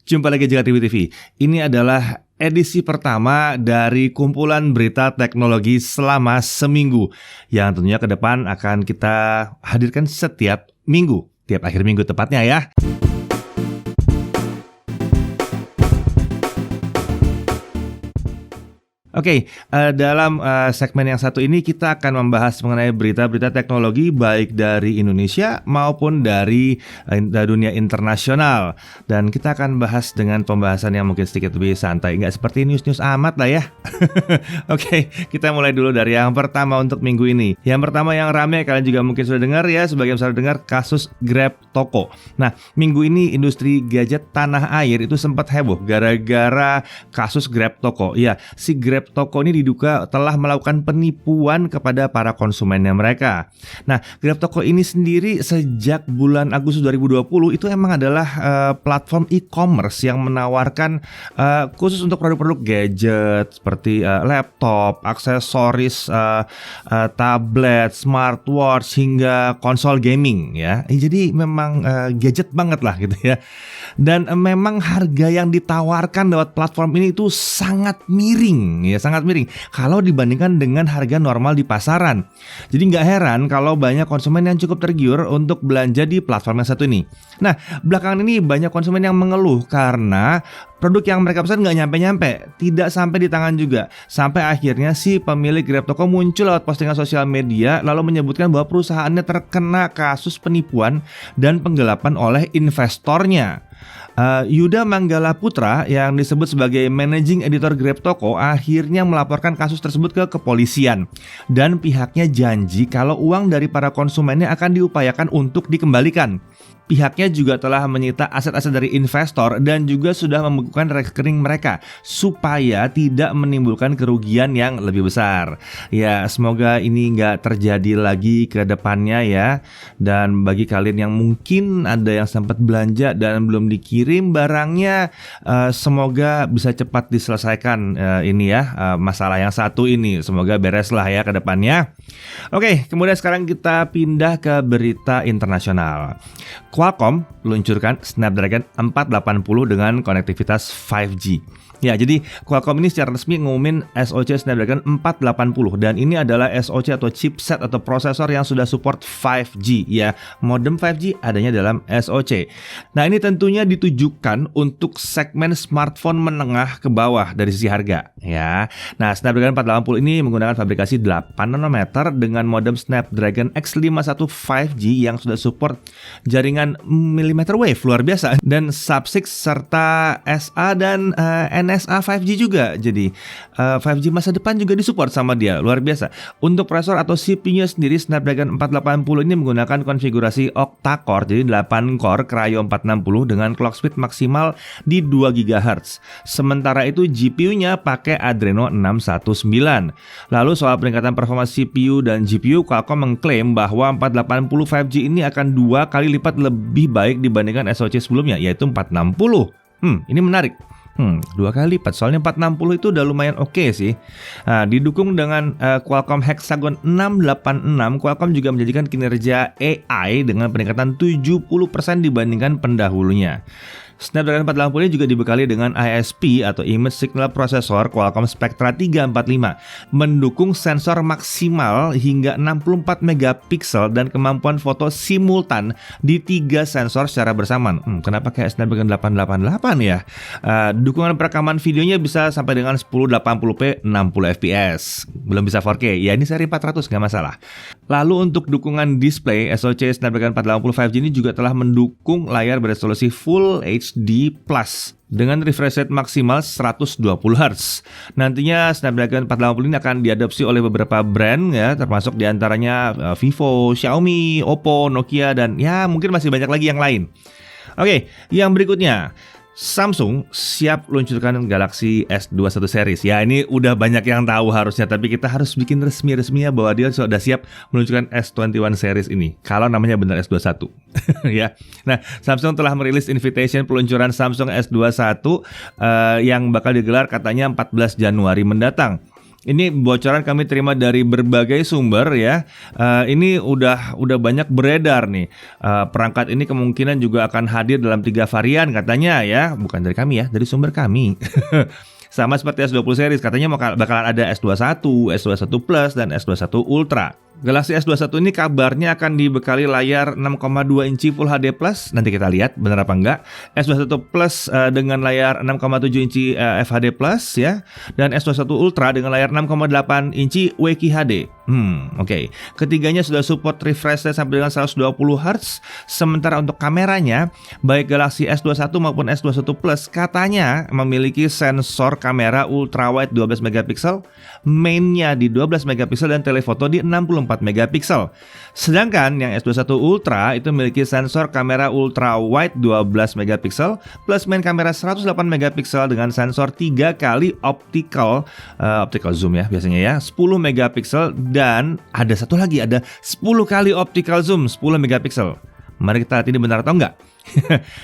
Jumpa lagi Jagat TV. Ini adalah edisi pertama dari kumpulan berita teknologi selama seminggu yang tentunya ke depan akan kita hadirkan setiap minggu, tiap akhir minggu tepatnya ya. Oke, dalam segmen yang satu ini kita akan membahas mengenai berita-berita teknologi baik dari Indonesia maupun dari dunia internasional. Dan kita akan bahas dengan pembahasan yang mungkin sedikit lebih santai, nggak seperti news-news amat lah ya. Oke, kita mulai dulu dari yang pertama untuk minggu ini. Yang pertama yang rame, kalian juga mungkin sudah dengar ya, sebagian sudah dengar kasus Grab Toko. Nah, minggu ini industri gadget tanah air itu sempat heboh gara-gara kasus Grab Toko. Ya, si Grab Toko ini diduga telah melakukan penipuan kepada para konsumennya mereka. Nah, Grab Toko ini sendiri sejak bulan Agustus 2020 itu emang adalah platform e-commerce yang menawarkan khusus untuk produk-produk gadget seperti laptop, aksesoris, tablet, smartwatch hingga konsol gaming ya. Jadi memang gadget banget lah gitu ya. Dan memang harga yang ditawarkan lewat platform ini itu sangat miring ya, sangat miring kalau dibandingkan dengan harga normal di pasaran. Jadi nggak heran kalau banyak konsumen yang cukup tergiur untuk belanja di platform yang satu ini. Nah, belakangan ini banyak konsumen yang mengeluh karena produk yang mereka pesan nggak nyampe-nyampe, tidak sampai di tangan juga. Sampai akhirnya si pemilik Grab Toko muncul lewat postingan sosial media lalu menyebutkan bahwa perusahaannya terkena kasus penipuan dan penggelapan oleh investornya. Yuda Manggala Putra yang disebut sebagai managing editor Grab Toko akhirnya melaporkan kasus tersebut ke kepolisian dan pihaknya janji kalau uang dari para konsumennya akan diupayakan untuk dikembalikan. Pihaknya juga telah menyita aset-aset dari investor dan juga sudah membekukan rekening mereka supaya tidak menimbulkan kerugian yang lebih besar. Ya, semoga ini nggak terjadi lagi ke depannya ya. Dan bagi kalian yang mungkin ada yang sempat belanja dan belum dikirim barangnya, semoga bisa cepat diselesaikan ini ya, masalah yang satu ini. Semoga beres lah ya ke depannya. Oke, kemudian sekarang kita pindah ke berita internasional. Qualcomm meluncurkan Snapdragon 480 dengan konektivitas 5G. Ya, jadi Qualcomm ini secara resmi ngumumin SoC Snapdragon 480 dan ini adalah SoC atau chipset atau prosesor yang sudah support 5G ya. Modem 5G adanya dalam SoC. Nah, ini tentunya ditujukan untuk segmen smartphone menengah ke bawah dari sisi harga ya. Nah, Snapdragon 480 ini menggunakan fabrikasi 8 nanometer dengan modem Snapdragon X51 5G yang sudah support jaringan millimeter wave luar biasa dan Sub-6 serta SA dan NSA 5G juga. Jadi 5G masa depan juga disupport sama dia, luar biasa. Untuk prosesor atau CPU-nya sendiri Snapdragon 480 ini menggunakan konfigurasi octa-core, jadi 8 core Kryo 460 dengan clock speed maksimal di 2 GHz. Sementara itu GPU-nya pakai Adreno 619. Lalu soal peningkatan performa CPU dan GPU, Qualcomm mengklaim bahwa 480 5G ini akan 2 kali lipat lebih baik dibandingkan SoC sebelumnya, yaitu 460. Ini menarik. 2 kali lipat, soalnya 460 itu udah lumayan oke sih. Nah, didukung dengan Qualcomm Hexagon 686, Qualcomm juga menjadikan kinerja AI dengan peningkatan 70% dibandingkan pendahulunya. Snapdragon 480 ini juga dibekali dengan ISP atau Image Signal Processor Qualcomm Spectra 345, mendukung sensor maksimal hingga 64 megapiksel dan kemampuan foto simultan di 3 sensor secara bersamaan. Kenapa kayak Snapdragon 888 ya? Dukungan perekaman videonya bisa sampai dengan 1080p 60 fps. Belum bisa 4K, ya ini seri 400 nggak masalah. Lalu untuk dukungan display, SoC Snapdragon 480 5G ini juga telah mendukung layar beresolusi Full HD Plus dengan refresh rate maksimal 120 Hz. Nantinya Snapdragon 480 ini akan diadopsi oleh beberapa brand ya, termasuk diantaranya Vivo, Xiaomi, Oppo, Nokia, dan ya mungkin masih banyak lagi yang lain. Oke, yang berikutnya. Samsung siap luncurkan Galaxy S21 series. Ya, ini udah banyak yang tahu harusnya, tapi kita harus bikin resmi-resminya bahwa dia sudah siap meluncurkan S21 series ini. Kalau namanya benar S21. Ya. Nah, Samsung telah merilis invitation peluncuran Samsung S21 yang bakal digelar katanya 14 Januari mendatang. Ini bocoran kami terima dari berbagai sumber ya. Ini udah banyak beredar nih. Perangkat ini kemungkinan juga akan hadir dalam 3 varian katanya ya. Bukan dari kami ya, dari sumber kami. Sama seperti S20 series, katanya bakalan ada S21, S21 Plus, dan S21 Ultra. Galaxy S21 ini kabarnya akan dibekali layar 6,2 inci Full HD Plus. Nanti kita lihat benar apa enggak. S21 Plus dengan layar 6,7 inci FHD Plus ya. Dan S21 Ultra dengan layar 6,8 inci WQHD. Oke. Ketiganya sudah support refresh rate sampai dengan 120 Hz. Sementara untuk kameranya, baik Galaxy S21 maupun S21 Plus katanya memiliki sensor kamera ultrawide 12 megapiksel, mainnya di 12 megapiksel dan telefoto di 64 megapiksel. Sedangkan yang S21 Ultra itu memiliki sensor kamera ultrawide 12 megapiksel plus main kamera 108 megapiksel dengan sensor 3 kali optical zoom ya biasanya ya, 10 megapiksel, dan ada satu lagi, ada 10 kali optical zoom 10 megapiksel. Mari kita lihat ini benar atau enggak.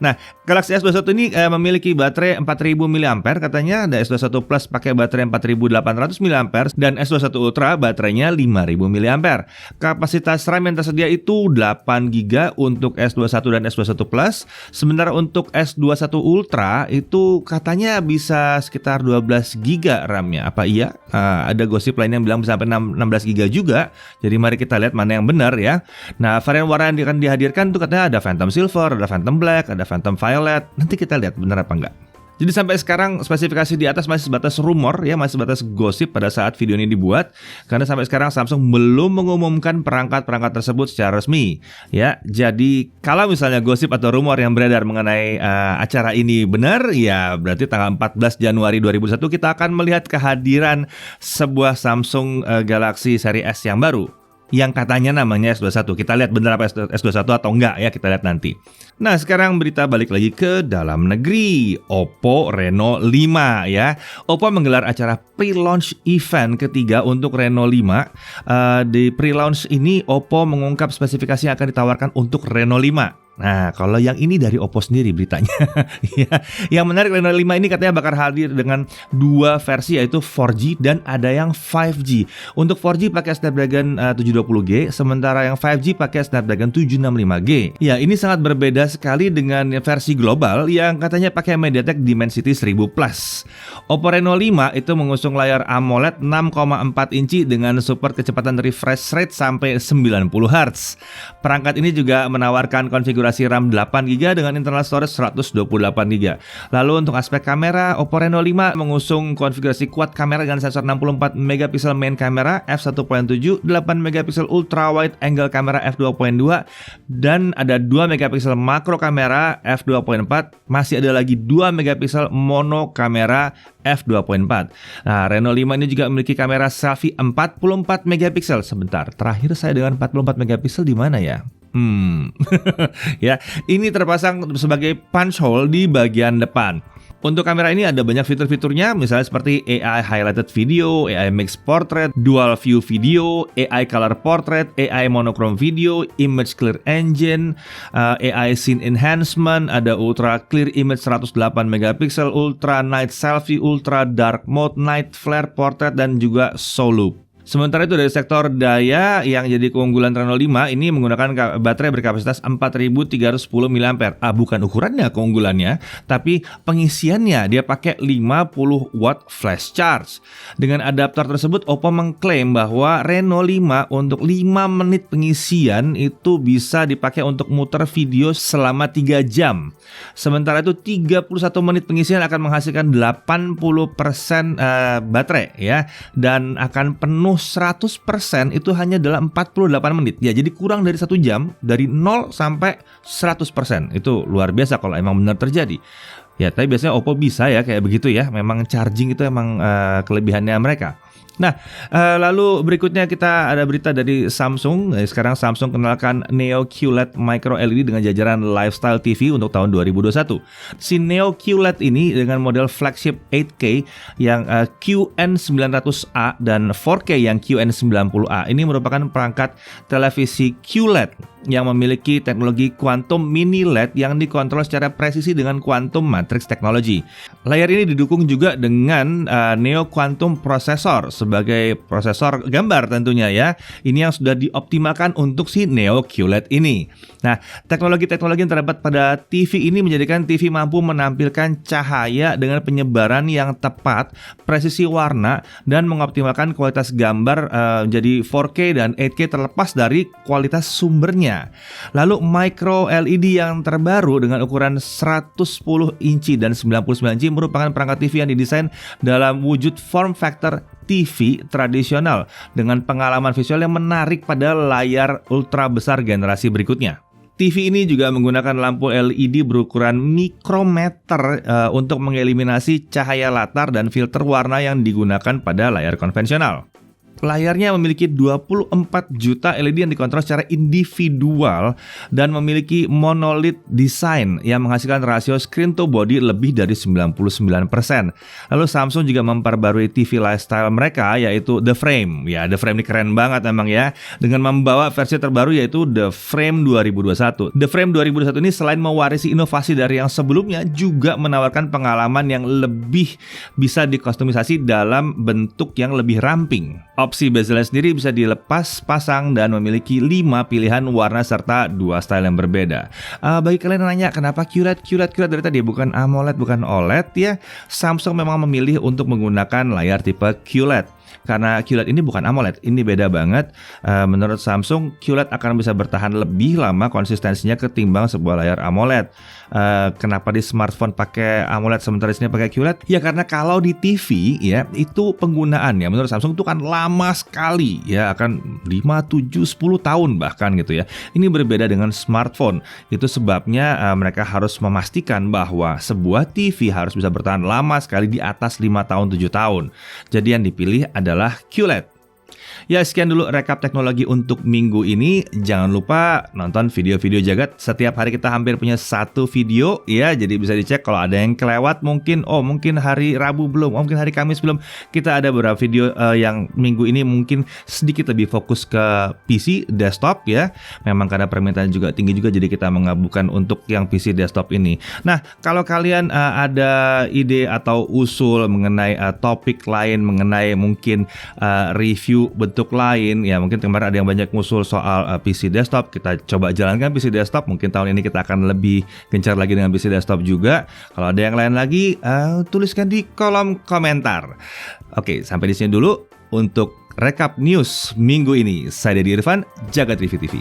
Nah, Galaxy S21 ini memiliki baterai 4000 mAh katanya. Ada S21 Plus pakai baterai 4800 mAh dan S21 Ultra baterainya 5000 mAh. Kapasitas RAM yang tersedia itu 8 GB untuk S21 dan S21 Plus. Sementara untuk S21 Ultra itu katanya bisa sekitar 12 GB RAM-nya. Apa iya? Ada gosip lain yang bilang bisa sampai 16 GB juga. Jadi mari kita lihat mana yang benar ya. Nah, varian warna yang akan dihadirkan itu katanya ada Phantom Silver, ada Phantom Black, ada Phantom Violet. Nanti kita lihat benar apa enggak. Jadi sampai sekarang spesifikasi di atas masih sebatas rumor ya, masih sebatas gosip pada saat video ini dibuat, karena sampai sekarang Samsung belum mengumumkan perangkat-perangkat tersebut secara resmi ya. Jadi kalau misalnya gosip atau rumor yang beredar mengenai acara ini benar, ya berarti tanggal 14 Januari 2021 kita akan melihat kehadiran sebuah Samsung Galaxy seri S yang baru, yang katanya namanya S21. Kita lihat benar apa S21 atau enggak ya, kita lihat nanti. Nah, sekarang berita balik lagi ke dalam negeri. Oppo Reno 5 ya. Oppo menggelar acara pre-launch event ketiga untuk Reno 5. Di pre-launch ini Oppo mengungkap spesifikasi yang akan ditawarkan untuk Reno 5. Nah, kalau yang ini dari Oppo sendiri beritanya. Ya, yang menarik, Reno 5 ini katanya bakal hadir dengan 2 versi, yaitu 4G dan ada yang 5G. Untuk 4G pakai Snapdragon 720G, sementara yang 5G pakai Snapdragon 765G. Ya, ini sangat berbeda sekali dengan versi global yang katanya pakai MediaTek Dimensity 1000 Plus. Oppo Reno 5 itu mengusung layar AMOLED 6,4 inci dengan support kecepatan refresh rate sampai 90 Hz. Perangkat ini juga menawarkan konfigurasi RAM 8GB dengan internal storage 128GB. Lalu untuk aspek kamera, Oppo Reno 5 mengusung konfigurasi quad kamera dengan sensor 64 megapiksel main kamera f1.7, 8 megapiksel ultra wide angle kamera f2.2, dan ada 2 megapiksel makro kamera f2.4. Masih ada lagi 2 megapiksel mono kamera f2.4. Nah, Reno 5 ini juga memiliki kamera selfie 44 megapiksel. Sebentar, terakhir saya dengan 44 megapiksel di mana ya? Ya, ini terpasang sebagai punch hole di bagian depan. Untuk kamera ini ada banyak fitur-fiturnya, misalnya seperti AI Highlighted Video, AI Mixed Portrait, Dual View Video, AI Color Portrait, AI Monochrome Video, Image Clear Engine, AI Scene Enhancement, ada Ultra Clear Image 108 megapiksel, Ultra Night Selfie, Ultra Dark Mode, Night Flare Portrait, dan juga Solo. Sementara itu dari sektor daya, yang jadi keunggulan Reno 5 ini menggunakan baterai berkapasitas 4310 mAh. Bukan ukurannya keunggulannya, tapi pengisiannya. Dia pakai 50 watt flash charge. Dengan adaptor tersebut, Oppo mengklaim bahwa Reno 5 untuk 5 menit pengisian itu bisa dipakai untuk muter video selama 3 jam. Sementara itu 31 menit pengisian akan menghasilkan 80% baterai ya, dan akan penuh 100% itu hanya dalam 48 menit. Ya, jadi kurang dari 1 jam, dari 0 sampai 100%. Itu luar biasa kalau emang benar terjadi. Ya, tapi biasanya Oppo bisa ya kayak begitu ya. Memang charging itu emang kelebihannya mereka. Nah, lalu berikutnya kita ada berita dari Samsung. Sekarang Samsung kenalkan Neo QLED Micro LED dengan jajaran Lifestyle TV untuk tahun 2021. Si Neo QLED ini dengan model flagship 8K yang QN900A dan 4K yang QN90A. Ini merupakan perangkat televisi QLED yang memiliki teknologi Quantum Mini LED yang dikontrol secara presisi dengan Quantum Matrix Technology. Layar ini didukung juga dengan Neo Quantum Processor sebagai prosesor gambar tentunya ya. Ini yang sudah dioptimalkan untuk si Neo QLED ini. Nah, teknologi-teknologi yang terdapat pada TV ini menjadikan TV mampu menampilkan cahaya dengan penyebaran yang tepat, presisi warna, dan mengoptimalkan kualitas gambar jadi 4K dan 8K terlepas dari kualitas sumbernya. Lalu micro LED yang terbaru dengan ukuran 110 inci dan 99 inci merupakan perangkat TV yang didesain dalam wujud form factor TV tradisional dengan pengalaman visual yang menarik pada layar ultra besar generasi berikutnya. TV ini juga menggunakan lampu LED berukuran mikrometer untuk mengeliminasi cahaya latar dan filter warna yang digunakan pada layar konvensional. Layarnya memiliki 24 juta LED yang dikontrol secara individual dan memiliki monolith design yang menghasilkan rasio screen to body lebih dari 99%. Lalu Samsung juga memperbarui TV lifestyle mereka yaitu The Frame. Ya, The Frame ini keren banget emang ya. Dengan membawa versi terbaru yaitu The Frame 2021. The Frame 2021 ini selain mewarisi inovasi dari yang sebelumnya juga menawarkan pengalaman yang lebih bisa dikustomisasi dalam bentuk yang lebih ramping. Opsi bezelnya sendiri bisa dilepas pasang dan memiliki 5 pilihan warna serta 2 style yang berbeda. Bagi kalian yang nanya kenapa QLED dari tadi bukan AMOLED bukan OLED ya, Samsung memang memilih untuk menggunakan layar tipe QLED. Karena QLED ini bukan AMOLED, ini beda banget. Menurut Samsung, QLED akan bisa bertahan lebih lama konsistensinya ketimbang sebuah layar AMOLED. Kenapa di smartphone pakai AMOLED sementara di sini pakai QLED? Ya karena kalau di TV ya itu penggunaannya menurut Samsung itu kan lama sekali ya, akan 5, 7, 10 tahun bahkan gitu ya. Ini berbeda dengan smartphone. Itu sebabnya mereka harus memastikan bahwa sebuah TV harus bisa bertahan lama sekali di atas 5 tahun, 7 tahun. Jadi yang dipilih adalah QLED. Ya, sekian dulu rekap teknologi untuk minggu ini. Jangan lupa nonton video-video Jagat. Setiap hari kita hampir punya satu video ya, jadi bisa dicek kalau ada yang kelewat mungkin hari Rabu belum, mungkin hari Kamis belum. Kita ada beberapa video yang minggu ini mungkin sedikit lebih fokus ke PC desktop ya. Memang karena permintaan juga tinggi juga, jadi kita mengabukan untuk yang PC desktop ini. Nah, kalau kalian ada ide atau usul mengenai topik lain, mengenai mungkin review bentuk lain ya, mungkin kemarin ada yang banyak ngusul soal PC desktop, kita coba jalankan PC desktop. Mungkin tahun ini kita akan lebih gencar lagi dengan PC desktop juga. Kalau ada yang lain lagi tuliskan di kolom komentar. Oke, sampai di sini dulu untuk rekap news minggu ini. Saya Dedi Irfan, Jagat Review TV.